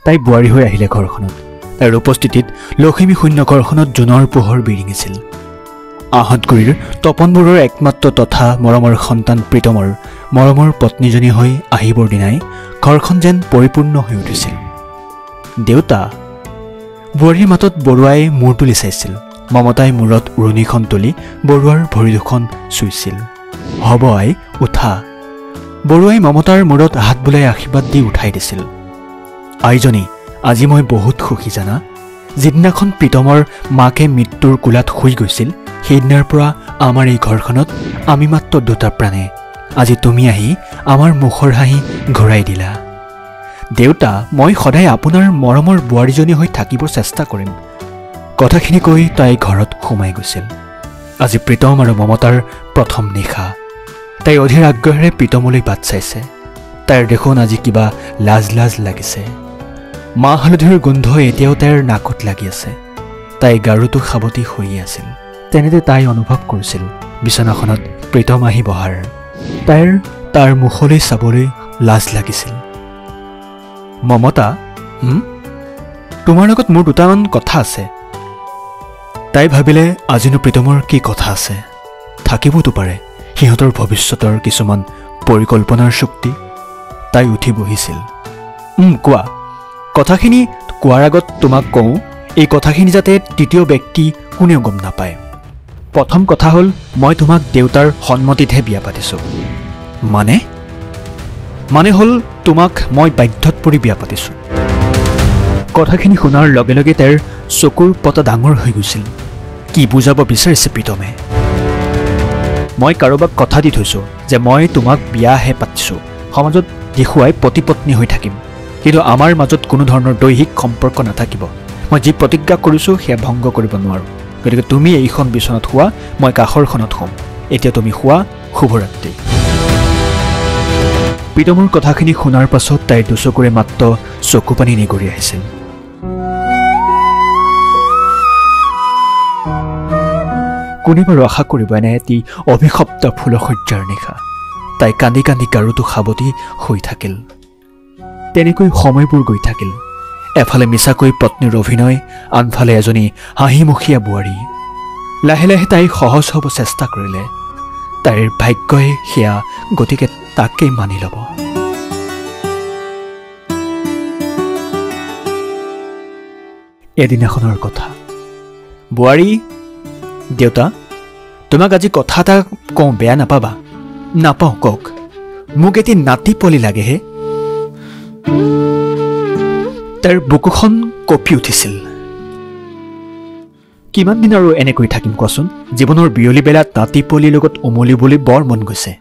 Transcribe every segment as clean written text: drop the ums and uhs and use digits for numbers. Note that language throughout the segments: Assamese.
তাই বোৱাৰী হৈ আহিলে ঘৰখনত। তাইৰ উপস্থিতিত লখিমী শূন্য ঘৰখনত জোনৰ পোহৰ বিৰিঙিছিল। আহঁতগুৰিৰ তপন বৰুৱাৰ একমাত্ৰ তথা মৰমৰ সন্তান প্ৰীতমৰ মৰমৰ পত্নীজনী হৈ আহিবৰ দিনাই ঘৰখন যেন পৰিপূৰ্ণ হৈ উঠিছিল। দেউতা, বোৱাৰীৰ মাতত বৰুৱাই মূৰ তুলি চাইছিল। মমতাই মূৰত উৰণিখন তুলি বৰুৱাৰ ভৰি দুখন চুইছিল। হ'ব আই, উঠা। বৰুৱাই মমতাৰ মূৰত হাত বোলাই আশীৰ্বাদ দি উঠাই দিছিল। আইজনী, আজি মই বহুত সুখী জানা। যিদিনাখন প্ৰীতমৰ মাকে মৃত্যুৰ কোলাত শুই গৈছিল, সেইদিনাৰ পৰা আমাৰ এই ঘৰখনত আমি মাত্ৰ দুটা প্ৰাণে। আজি তুমি আহি আমাৰ মুখৰ হাঁহি ঘূৰাই দিলা। দেউতা, মই সদায় আপোনাৰ মৰমৰ বোৱাৰীজনী হৈ থাকিবৰ চেষ্টা কৰিম। কথাখিনি কৈ তাই ঘৰত সোমাই গৈছিল। আজি প্ৰীতম আৰু মমতাৰ প্ৰথম নিশা। তাই অধীৰ আগ্ৰহেৰে প্ৰীতমলৈ বাট চাইছে। তাইৰ দেখোন আজি কিবা লাজ লাজ লাগিছে। মাহ হালধিৰ গোন্ধ এতিয়াও তাইৰ নাকত লাগি আছে। তাই গাৰুটো সাৱটি শুই আছিল। তেনেতে তাই অনুভৱ কৰিছিল বিচনাখনত প্ৰীতম আহি বহাৰ। তাইৰ তাৰ মুখলৈ চাবলৈ লাজ লাগিছিল। মমতা, তোমাৰ লগত মোৰ দুটামান কথা আছে। তাই ভাবিলে আজিনো প্ৰীতমৰ কি কথা আছে। থাকিবতো পাৰে সিহঁতৰ ভৱিষ্যতৰ কিছুমান পৰিকল্পনাৰ চুক্তি। তাই উঠি বহিছিল। কোৱা। কথাখিনি কোৱাৰ আগত তোমাক কওঁ, এই কথাখিনি যাতে তৃতীয় ব্যক্তি কোনেও গম নাপায়। প্ৰথম কথা হ'ল, মই তোমাক দেউতাৰ সন্মতিতহে বিয়া পাতিছোঁ। মানে হ'ল তোমাক মই বাধ্যত পৰি বিয়া পাতিছোঁ। কথাখিনি শুনাৰ লগে লগে তাইৰ চকুৰ পতা ডাঙৰ হৈ গৈছিল। কি বুজাব বিচাৰিছে প্ৰীতমে? মই কাৰোবাক কথা দি থৈছোঁ যে মই তোমাক বিয়াহে পাতিছোঁ, সমাজত দেখুৱাই পতি পত্নী হৈ থাকিম, কিন্তু আমাৰ মাজত কোনো ধৰণৰ দৈহিক সম্পৰ্ক নাথাকিব। মই যি প্ৰতিজ্ঞা কৰিছোঁ সেয়া ভংগ কৰিব নোৱাৰোঁ। গতিকে তুমি এইখন বিচনাত শোৱা, মই কাষৰখনত শুম। এতিয়া তুমি শোৱা। শুভৰাত্ৰি। প্ৰীতমৰ কথাখিনি শুনাৰ পাছত তাইৰ দুচকুৰে মাত্ৰ চকু পানী নিগৰি আহিছিল। কোনে বাৰু আশা কৰিব এনে এটি অভিশপ্ত ফুলশয্যাৰ নিশা। তাই কান্দি কান্দি গাৰুটো সাৱটি শুই থাকিল। তেনেকৈ সময়বোৰ গৈ থাকিল। এফালে মিছাকৈ পত্নীৰ অভিনয়, আনফালে এজনী হাঁহিমুখীয়া বোৱাৰী। লাহে লাহে তাই সহজ হ'ব চেষ্টা কৰিলে। তাইৰ ভাগ্যই সেয়া, গতিকে তাকেই মানি ল'ব। এদিনাখনৰ কথা। বোৱাৰী, দেউতা, তোমাক আজি কথা এটা কওঁ, বেয়া নাপাবা। নাপাওঁ, কওক। মোক এটি নাতি পোৱালি লাগেহে। তাইৰ বুকুখন কঁপি উঠিছিল। কিমান দিন আৰু এনেকৈ থাকিম কোৱাচোন? জীৱনৰ বিয়লি বেলাত নাতি পোৱালিৰ লগত উমলিবলৈ বৰ মন গৈছে।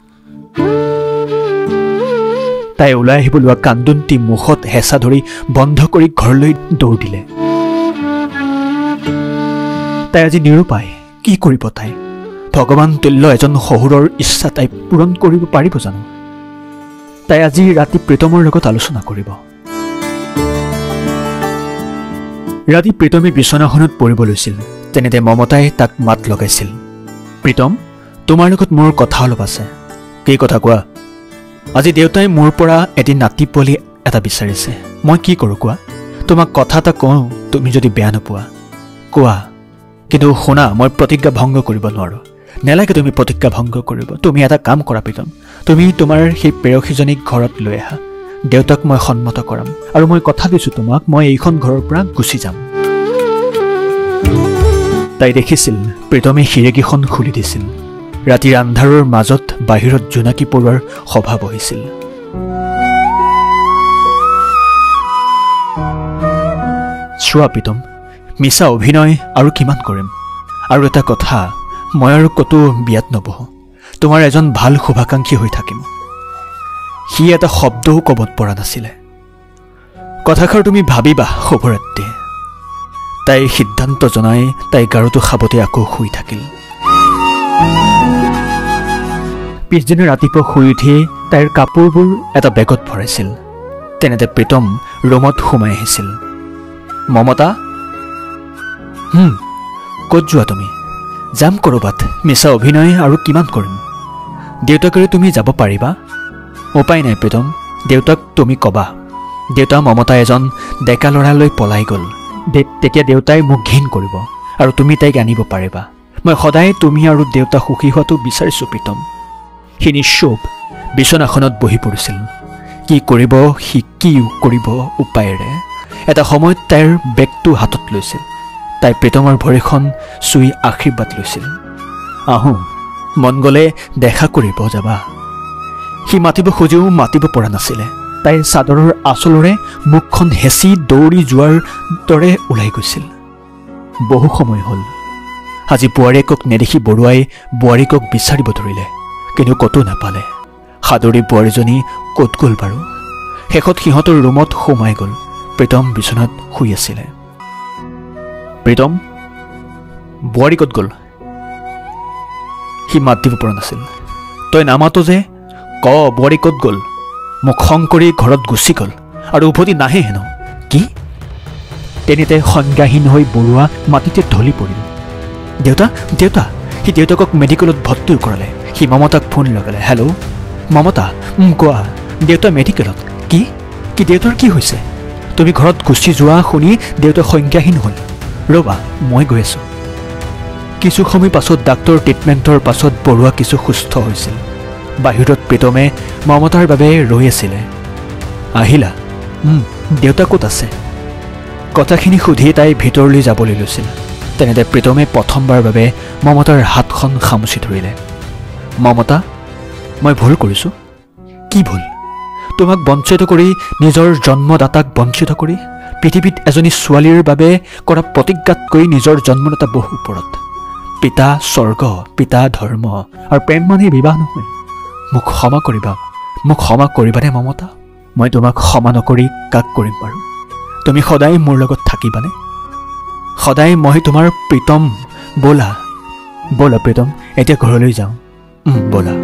তাই ওলাই আহিব লোৱা কান্দোনটি মুখত হেঁচা ধৰি বন্ধ কৰি ঘৰলৈ দৌৰ দিলে। তাই আজি নিৰুপায়। কি কৰিব তাই? ভগৱান তুল্য এজন শহুৰৰ ইচ্ছা তাই পূৰণ কৰিব পাৰিব জানো? তাই আজি ৰাতি প্ৰীতমৰ লগত আলোচনা কৰিব। ৰাতি প্ৰীতমে বিচনাখনত পৰিব লৈছিল। তেনেতে মমতাই তাক মাত লগাইছিল। প্ৰীতম, তোমাৰ লগত মোৰ কথা অলপ আছে। কি কথা কোৱা? আজি দেউতাই মোৰ পৰা এটি নাতি পোৱালি এটা বিচাৰিছে। মই কি কৰোঁ কোৱা? তোমাক কথা এটা কওঁ, তুমি যদি বেয়া নোপোৱা। কোৱা। কিন্তু শুনা, মই প্ৰতিজ্ঞা ভংগ কৰিব নোৱাৰোঁ। নেলাগে তুমি প্ৰতিজ্ঞা ভংগ কৰিব। তুমি এটা কাম কৰা প্ৰীতম, তুমি তোমাৰ সেই প্ৰেয়সীজনীক ঘৰত লৈ আহা। দেউতাক মই সন্মত কৰাম, আৰু মই কথা দিছোঁ তোমাক, মই এইখন ঘৰৰ পৰা গুচি যাম। তাই দেখিছিল প্ৰীতমে খিৰিকীখন খুলি দিছিল। ৰাতিৰ আন্ধাৰৰ মাজত বাহিৰত জোনাকী পৰুৱাৰ সভা বহিছিল। চোৱা প্ৰীতম, মিছা অভিনয় আৰু কিমান কৰিম? আৰু এটা কথা, মই আৰু ক'তো বিয়াত নবহোঁ। তোমাৰ এজন ভাল শুভাকাংক্ষী হৈ থাকিম। সি এটা শব্দও ক'বত পৰা নাছিলে। কথাষাৰ তুমি ভাবিবা। শুভৰাত্ৰি। তাই সিদ্ধান্ত জনাই তাই গাৰুটো সাৱটি আকৌ শুই থাকিল। পিছদিনা ৰাতিপুৱা শুই উঠিয়েই তাইৰ কাপোৰবোৰ এটা বেগত ভৰাইছিল। তেনেতে প্ৰীতম ৰুমত সোমাই আহিছিল। মমতা, ক'ত যোৱা তুমি? যাম ক'ৰবাত। মিছা অভিনয় আৰু কিমান কৰিম? দেউতাকেৰে তুমি যাব পাৰিবা? উপায় নাই প্ৰীতম, দেউতাক তুমি ক'বা। দেউতা মমতা এজন ডেকা ল'ৰালৈ পলাই গ'ল। তেতিয়া দেউতাই মোক ঘিণ কৰিব আৰু তুমি তাইক আনিব পাৰিবা। মই সদায় তুমি আৰু দেউতা সুখী হোৱাটো বিচাৰিছোঁ প্ৰীতম। সি নিশ্চুপ বিচনাখনত বহি পৰিছিল। কি কৰিব উপায়েৰে। এটা সময়ত তাইৰ বেগটো হাতত লৈছিল। তাই প্ৰীতমৰ ভৰিখন চুই আশীৰ্বাদ লৈছিল। আহোঁ, মন গ'লে দেখা কৰিব যাবা। সি মাতিব খোজেও মাতিব পৰা নাছিলে। তাইৰ চাদৰৰ আঁচলেৰে মুখখন হেঁচি দৌৰি যোৱাৰ দৰে ওলাই গৈছিল। বহু সময় হ'ল। আজি বোৱাৰীয়েকক নেদেখি বৰুৱাই বোৱাৰীকক বিচাৰিব ধৰিলে, কিন্তু ক'তো নাপালে। সাদৰী বোৱাৰীজনী ক'ত গ'ল বাৰু? শেষত সিহঁতৰ ৰুমত সোমাই গ'ল। প্ৰীতম বিচনাত শুই আছিলে। প্ৰীতম, বোৱাৰী ক'ত গ'ল? সি মাত দিব পৰা নাছিল। তই নামাতো যে, ক বোৱাৰী ক'ত গ'ল? মোক খং কৰি ঘৰত গুচি গ'ল আৰু উভতি নাহে হেনো। কি? তেনেতে সংজ্ঞাহীন হৈ বৰুৱা মাটিতে ঢলি পৰিল। দেউতা দেউতা সি দেউতাকক মেডিকেলত ভৰ্তিও কৰালে। সি মমতাক ফোন লগালে। হেল্ল' মমতা, কোৱা। দেউতা মেডিকেলত? কি কি দেউতাৰ কি হৈছে? তুমি ঘৰত গুচি যোৱা শুনি দেউতা সংজ্ঞাহীন হ'ল। ৰ'বা, মই গৈ আছোঁ। কিছু সময় পাছত ডাক্তৰ ট্ৰিটমেণ্টৰ পাছত বৰুৱা কিছু সুস্থ হৈছিল। বাহিৰত প্ৰীতমে মমতাৰ বাবে ৰৈ আছিলে। আহিলা? দেউতা ক'ত আছে? কথাখিনি সুধি তাই ভিতৰলৈ যাবলৈ লৈছিল। তেনেতে প্ৰীতমে প্ৰথমবাৰৰ বাবে মমতাৰ হাতখন খামুচি ধৰিলে। মমতা, মই ভুল কৰিছোঁ। কি ভুল? তোমাক বঞ্চিত কৰি, নিজৰ জন্মদাতাক বঞ্চিত কৰি, পৃথিৱীত এজনী ছোৱালীৰ বাবে কৰা প্ৰতিজ্ঞাতকৈ নিজৰ জন্মদাতা বহু ওপৰত। পিতা স্বৰ্গ, পিতা ধৰ্ম আৰু প্ৰেম মানে বিবাহ নহয়। মোক ক্ষমা কৰিবানে মমতা? মই তোমাক ক্ষমা নকৰি কাক কৰিম বাৰু? তুমি সদায় মোৰ লগত থাকিবানে? সদায় মই তোমাৰ প্ৰীতম। ব'লা প্ৰীতম, এতিয়া ঘৰলৈ যাওঁ। ব'লা।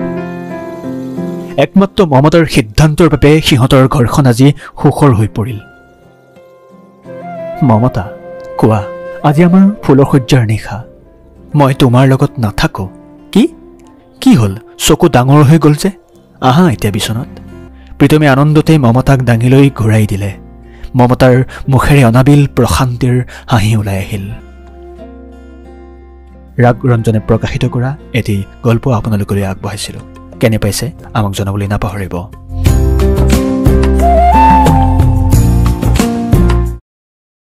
একমাত্ৰ মমতাৰ সিদ্ধান্তৰ বাবে সিহঁতৰ ঘৰখন আজি সুখৰ হৈ পৰিল। মমতা, কোৱা, আজি আমাৰ ফুলৰ সজ্জাৰ নিশা। মই তোমাৰ লগত নাথাকোঁ। কি হ'ল? চকু ডাঙৰ হৈ গ'ল যে। আহা এতিয়া বিচনাত। প্ৰীতমে আনন্দতে মমতাক দাঙি লৈ ঘূৰাই দিলে। মমতাৰ মুখেৰে অনাবিল প্ৰশান্তিৰ হাঁহি ওলাই আহিল। ৰাগ ৰঞ্জনে প্ৰকাশিত কৰা এটি গল্প আপোনালোকলৈ আগবঢ়াইছিলোঁ। কেনে পাইছে আমাক জনাবলৈ নাপাহৰিব।